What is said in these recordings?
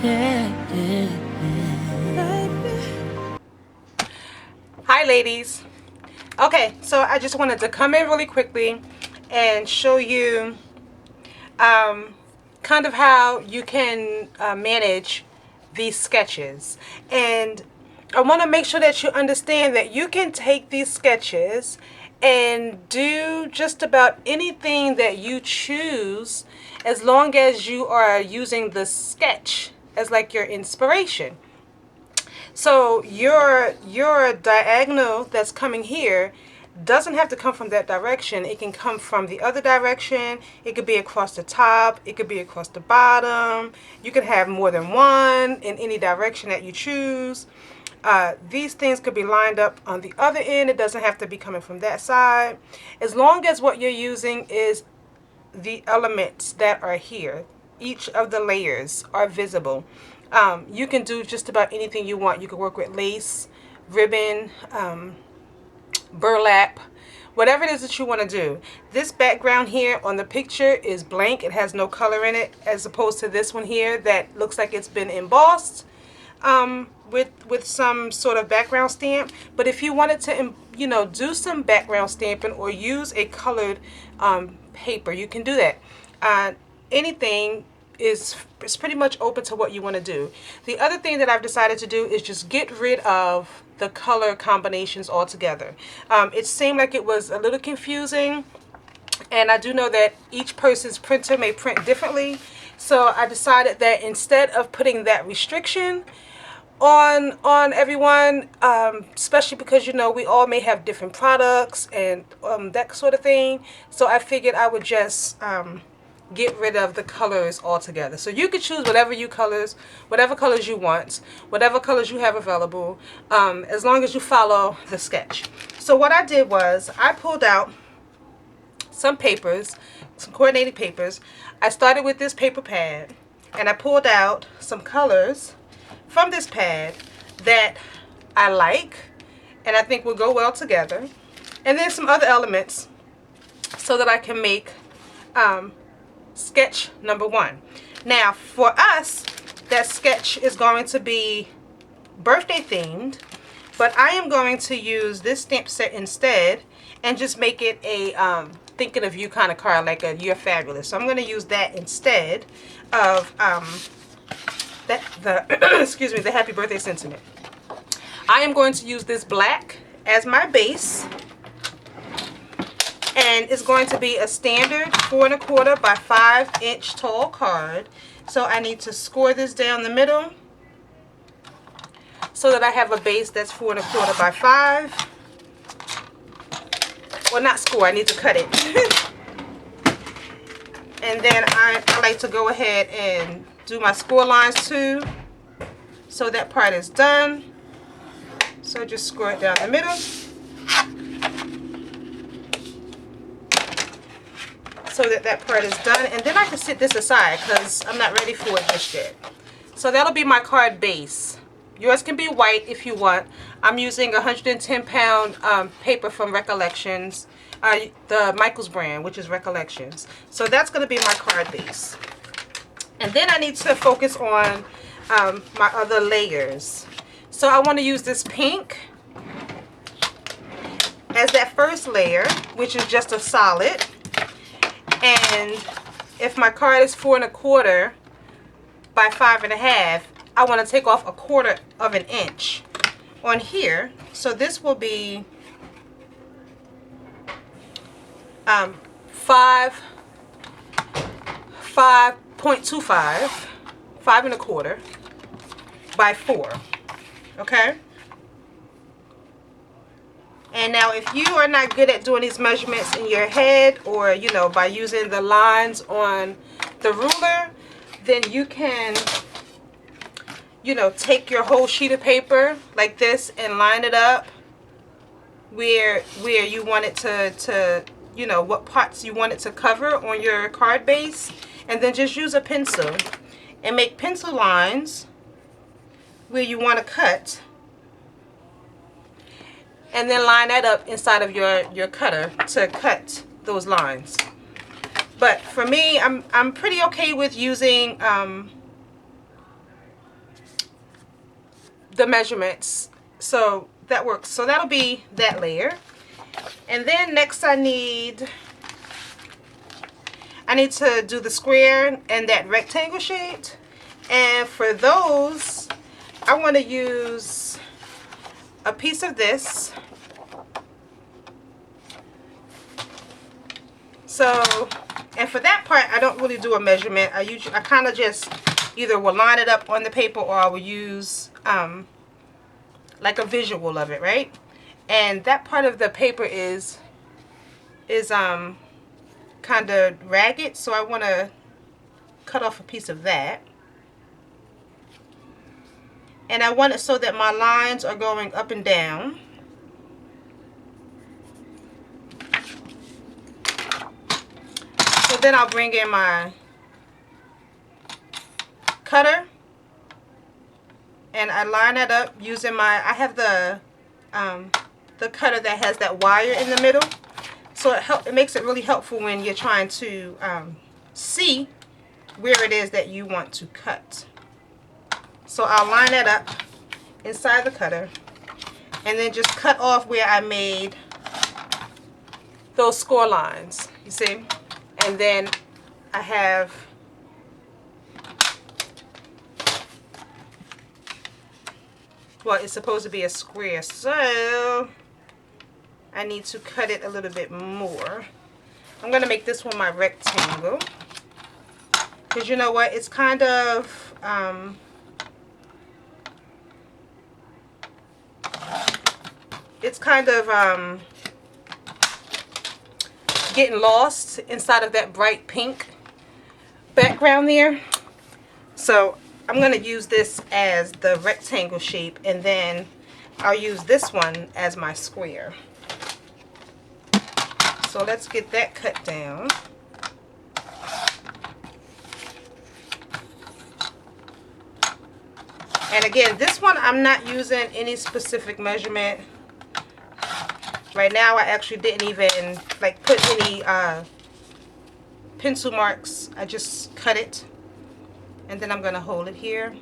Hi ladies. Okay, so I just wanted to come in really quickly and show you kind of how you can manage these sketches. And I want to make sure that you understand that you can take these sketches and do just about anything that you choose as long as you are using the sketch as like your inspiration. So your diagonal that's coming here doesn't have to come from that direction. It can come from the other direction. It could be across the top. It could be across the bottom. You could have more than one in any direction that you choose. These things could be lined up on the other end. It doesn't have to be coming from that side. As long as what you're using is the elements that are here. Each of the layers are visible. You can do just about anything you want. You can work with lace, ribbon, burlap, whatever it is that you want to do. This background here on the picture is blank. It has no color in it, as opposed to this one here that looks like it's been embossed with some sort of background stamp. But if you wanted to, you know, do some background stamping or use a colored paper, you can do that. Anything is pretty much open to what you want to do. The other thing that I've decided to do is just get rid of the color combinations altogether. It seemed like it was a little confusing, and I do know that each person's printer may print differently, so I decided that instead of putting that restriction on everyone, especially because, you know, we all may have different products and that sort of thing, so I figured I would just get rid of the colors altogether. So you could choose whatever colors you want, whatever colors you have available, as long as you follow the sketch. So what I did was I pulled out some papers, some coordinating papers. I started with this paper pad, and I pulled out some colors from this pad that I like and I think will go well together, and then some other elements so that I can make sketch number one. Now for us, that sketch is going to be birthday themed, but I am going to use this stamp set instead and just make it a thinking of you kind of card, like a You're Fabulous. So I'm going to use that instead of the excuse me, the happy birthday sentiment. I am going to use this black as my base, and it's going to be a standard 4 1/4 by 5 inch tall card. So I need to score this down the middle so that I have a base that's 4 1/4 by 5. Well, not score, I need to cut it. And then I like to go ahead and do my score lines too. So that part is done. So just score it down the middle. So that part is done, and then I can set this aside because I'm not ready for it just yet. So that'll be my card base. Yours can be white if you want. I'm using 110-pound paper from Recollections, the Michaels brand, which is Recollections. So that's going to be my card base. And then I need to focus on my other layers. So I want to use this pink as that first layer, which is just a solid. And if my card is 4 1/4 by 5 1/2, I want to take off 1/4 of an inch on here. So this will be 5.25, 5 1/4 by 4. Okay. And now if you are not good at doing these measurements in your head, or, you know, by using the lines on the ruler, then you can, you know, take your whole sheet of paper like this and line it up where you want it to, you know, what parts you want it to cover on your card base, and then just use a pencil and make pencil lines where you want to cut, and then line that up inside of your cutter to cut those lines. But for me, I'm pretty okay with using the measurements. So that works. So that'll be that layer. And then next I need to do the square and that rectangle shape. And for those, I want to use a piece of this. So, and for that part, I don't really do a measurement. I kind of just either will line it up on the paper, or I will use like a visual of it, right? And that part of the paper is kind of ragged, so I want to cut off a piece of that. And I want it so that my lines are going up and down. So then I'll bring in my cutter and I line it up using I have the cutter that has that wire in the middle. So it makes it really helpful when you're trying to see where it is that you want to cut. So I'll line it up inside the cutter and then just cut off where I made those score lines, you see? And then I have well, it's supposed to be a square, so I need to cut it a little bit more. I'm going to make this one my rectangle, because you know what, it's kind of getting lost inside of that bright pink background there. So I'm going to use this as the rectangle shape, and then I'll use this one as my square. So let's get that cut down. And again, this one I'm not using any specific measurement. Right now I actually didn't even like put any pencil marks. I just cut it. And then I'm going to hold it here.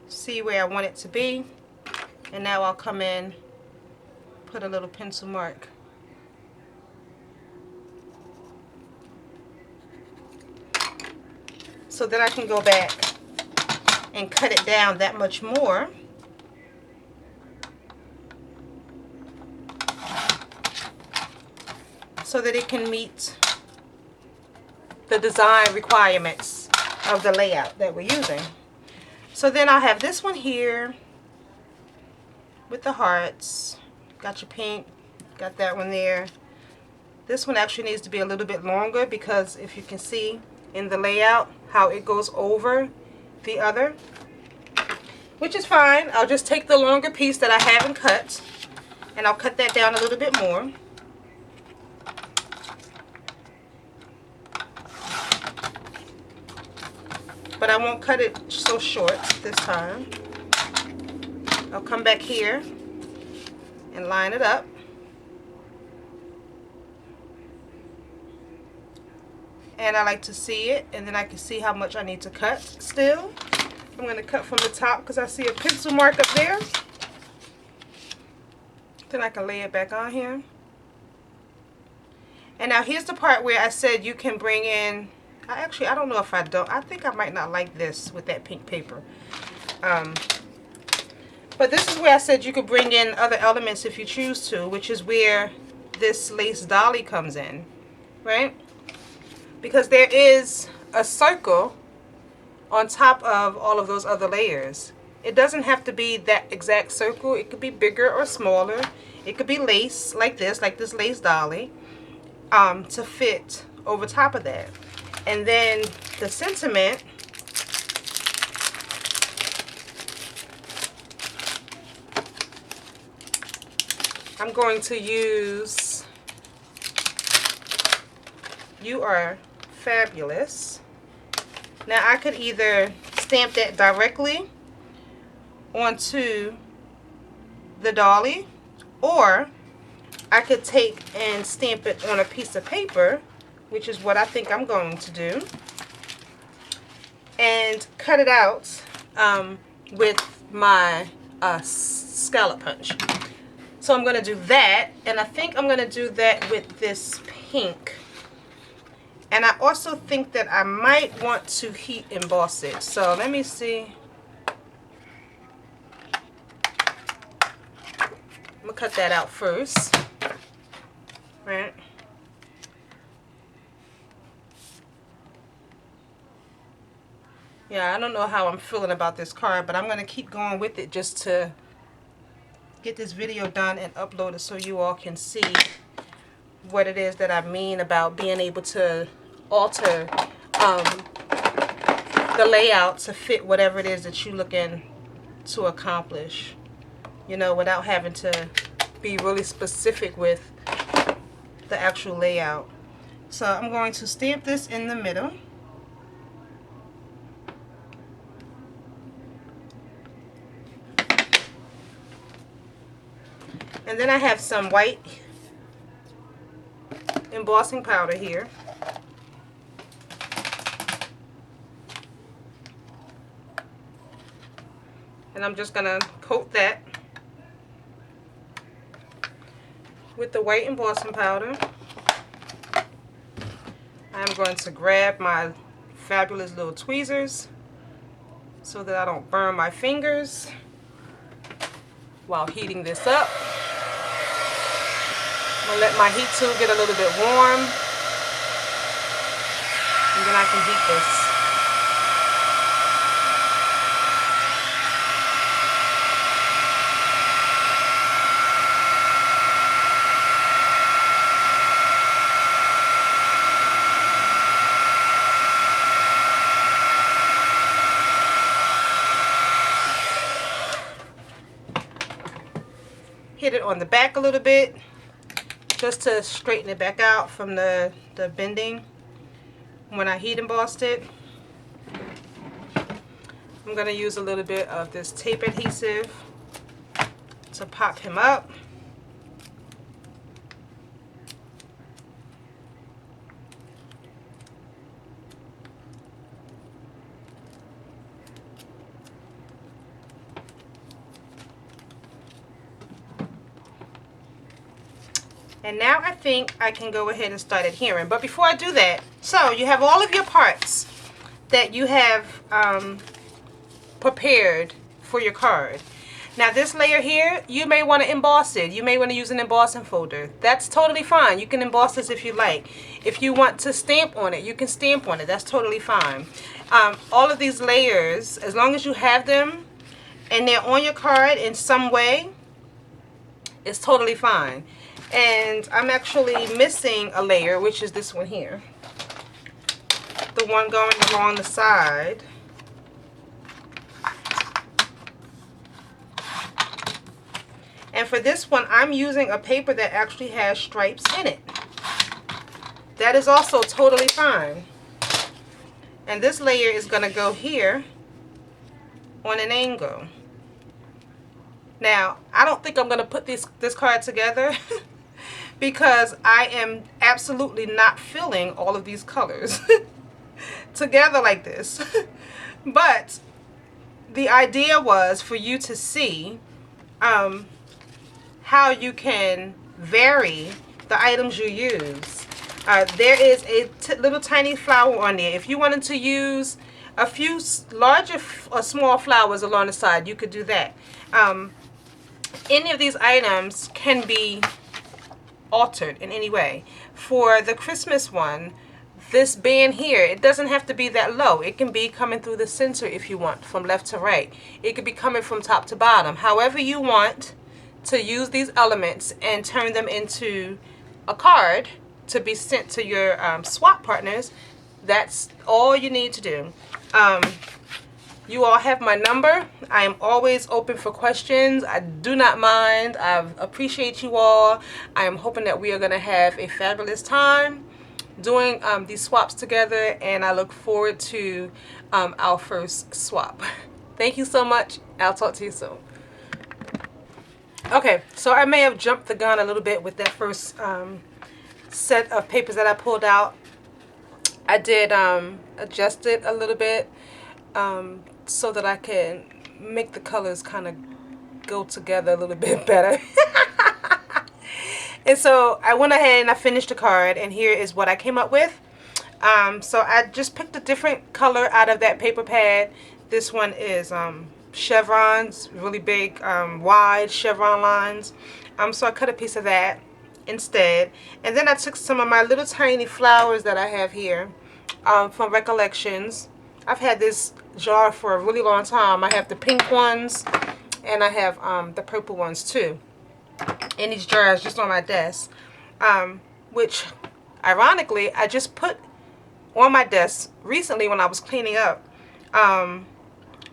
See where I want it to be. And now I'll come in, put a little pencil mark. So that I can go back and cut it down that much more. So that it can meet the design requirements of the layout that we're using. So then I'll have this one here with the hearts. Got your pink, got that one there. This one actually needs to be a little bit longer, because if you can see in the layout how it goes over the other, which is fine. I'll just take the longer piece that I haven't cut and I'll cut that down a little bit more. But I won't cut it so short this time. I'll come back here and line it up. And I like to see it, and then I can see how much I need to cut still. I'm going to cut from the top because I see a pencil mark up there. Then I can lay it back on here. And now here's the part where I said you can bring in, I don't know if I don't. I think I might not like this with that pink paper. But this is where I said you could bring in other elements if you choose to, which is where this lace dolly comes in, right? Because there is a circle on top of all of those other layers. It doesn't have to be that exact circle. It could be bigger or smaller. It could be lace like this lace dolly, to fit over top of that. And then the sentiment, I'm going to use "You Are Fabulous." Now I could either stamp that directly onto the dolly, or I could take and stamp it on a piece of paper, which is what I think I'm going to do. and cut it out with my scallop punch. So I'm going to do that, and I think I'm going to do that with this pink. And I also think that I might want to heat emboss it. So let me see. I'm going to cut that out first. Right. Yeah, I don't know how I'm feeling about this card, but I'm going to keep going with it just to get this video done and upload it so you all can see what it is that I mean about being able to alter the layout to fit whatever it is that you're looking to accomplish, you know, without having to be really specific with the actual layout. So I'm going to stamp this in the middle. And then I have some white embossing powder here. And I'm just going to coat that with the white embossing powder. I'm going to grab my fabulous little tweezers so that I don't burn my fingers while heating this up. I'm going to let my heat tool get a little bit warm, and then I can heat this. Hit it on the back a little bit, just to straighten it back out from the bending when I heat embossed it. I'm going to use a little bit of this tape adhesive to pop him up. And now I think I can go ahead and start adhering. But before I do that, so you have all of your parts that you have prepared for your card. Now this layer here, you may want to emboss it. You may want to use an embossing folder. That's totally fine. You can emboss this if you like. If you want to stamp on it, you can stamp on it. That's totally fine. All of these layers, as long as you have them and they're on your card in some way, it's totally fine. And I'm actually missing a layer, which is this one here. The one going along the side. And for this one, I'm using a paper that actually has stripes in it. That is also totally fine. And this layer is going to go here on an angle. Now, I don't think I'm going to put this card together because I am absolutely not filling all of these colors together like this. But the idea was for you to see how you can vary the items you use. There is a little tiny flower on there. If you wanted to use a few larger or small flowers along the side, you could do that. Any of these items can be altered in any way. For the Christmas one, this band here, it doesn't have to be that low. It can be coming through the center if you want, from left to right. It could be coming from top to bottom. However you want to use these elements and turn them into a card to be sent to your swap partners, that's all you need to do. You all have my number. I am always open for questions. I do not mind. I appreciate you all. I am hoping that we are going to have a fabulous time doing these swaps together, and I look forward to our first swap. Thank you so much. I'll talk to you soon. Okay, so I may have jumped the gun a little bit with that first set of papers that I pulled out. I did adjust it a little bit. so that I can make the colors kind of go together a little bit better. And so I went ahead and I finished the card, and here is what I came up with. So I just picked a different color out of that paper pad. This one is chevrons, really big, wide chevron lines. So I cut a piece of that instead. And then I took some of my little tiny flowers that I have here from Recollections. I've had this jar for a really long time. I have the pink ones, and I have the purple ones too. In these jars just on my desk, which ironically I just put on my desk recently when I was cleaning up,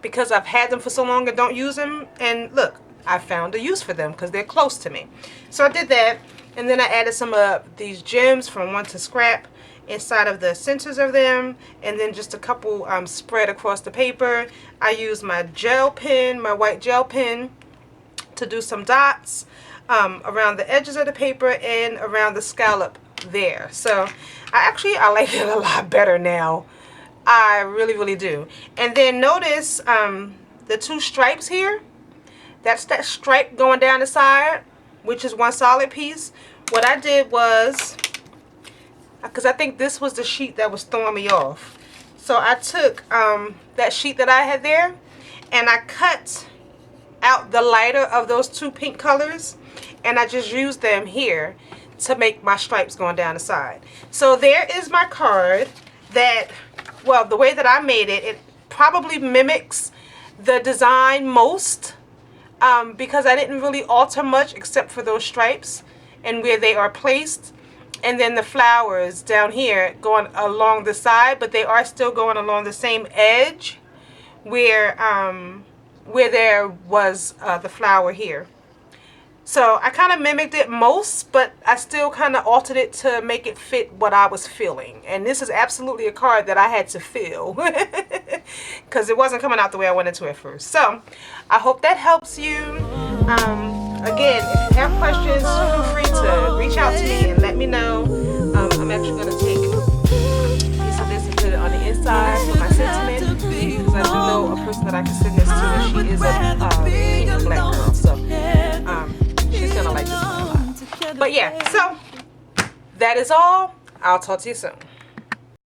because I've had them for so long and don't use them, and look, I found a use for them because they're close to me. So I did that, and then I added some of these gems from Want to Scrap inside of the centers of them, and then just a couple spread across the paper. I used my gel pen, my white gel pen, to do some dots around the edges of the paper and around the scallop there. So I like it a lot better now. I really do. And then notice the two stripes here. That's that stripe going down the side, which is one solid piece. What I did was, because I think this was the sheet that was throwing me off, so I took that sheet that I had there, and I cut out the lighter of those two pink colors, and I just used them here to make my stripes going down the side. So there is my card that, well, the way that I made it, it probably mimics the design most, because I didn't really alter much except for those stripes and where they are placed, and then the flowers down here going along the side, but they are still going along the same edge where there was the flower here. So I kind of mimicked it most, but I still kind of altered it to make it fit what I was feeling. And this is absolutely a card that I had to feel because it wasn't coming out the way I wanted to at first. So I hope that helps you. Again, if you have questions, feel free to reach out to me and let me know. I'm actually going to take a piece of this and put it on the inside for my sentiment, because I do know a person that I can send this to, and she is a pink and black girl. So she's going to like this one a lot. But yeah, so that is all. I'll talk to you soon.